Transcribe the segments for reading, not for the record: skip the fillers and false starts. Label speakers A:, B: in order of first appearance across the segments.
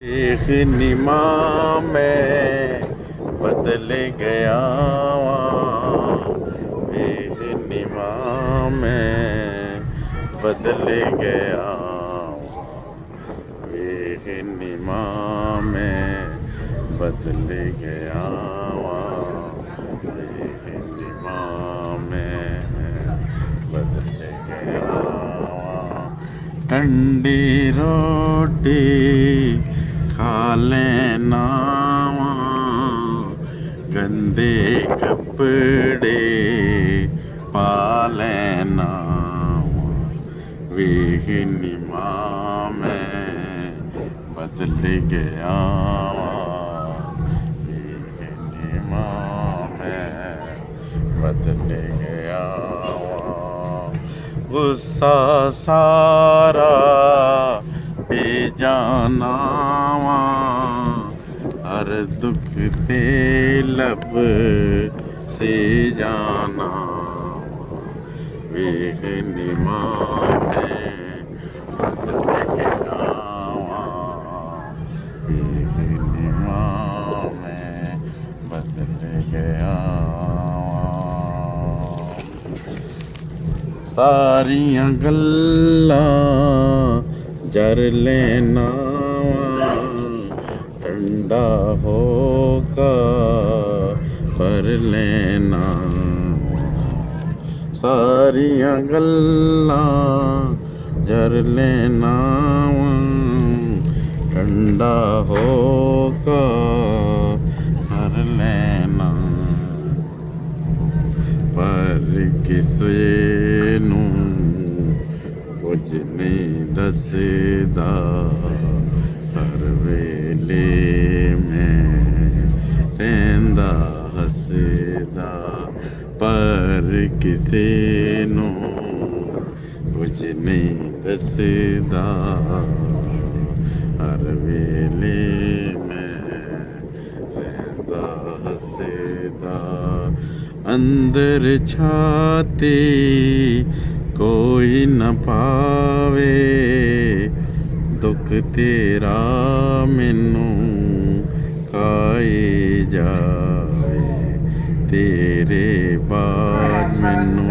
A: एक निमा में बदल गया एक निमा में बदल गया एक निमा में बदल गया एक निमा में बदल गया ठंडी रोटी खा लेना गंदे कपड़े पा लेना वेख निमा में बदल गया वेख निमा में बदल गया गुस्सा सारा बेजाना हर दुख ते लब से जाना वेख निमा में बदल गया वेख निमा में बदल गया सारियां गल्लां जर लेना ठंडा होका पर लेना सारियां गल्लां जर लेना ठंडा होका पर लेना पर किसे नूं कुछ नहीं दसदा हर वेले में रहंदा हसदा पर किसे नूं कुछ नहीं दसदा हर वेले में रहंदा हसदा अंदर छाती कोई न पावे दुख तेरा मैनू खाए जावे तेरे बाद मैनू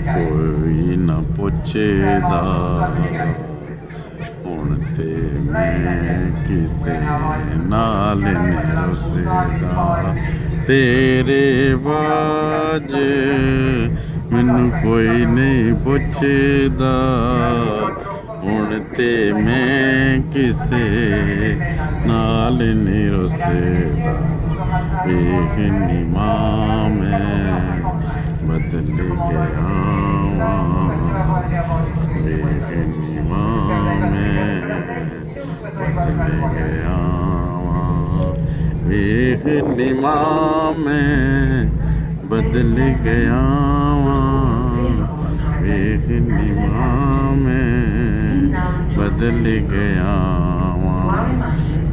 A: कोई न पुछदा हुण ते मैं किसे नाल नहीं रुसदा तेरे बाज मैनू कोई नहीं पुछदा हुण ते मैं किसे नाल नहीं रुसदा वेख निमा में बदल गया वेख निमा में बदल गया वेख निमा में बदल गया वेख निमा में बदल गया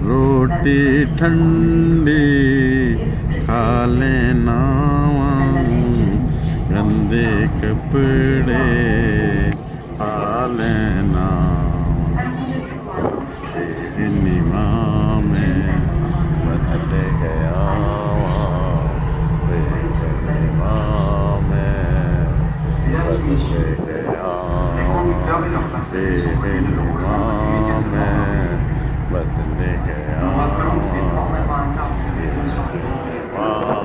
A: रोटी ठंडी खा लेना गंदे कपड़े पा लेना वेख निमा में बदल गया वेख निमा में बदल गया वेख निमा में बदल गया वेख निमा में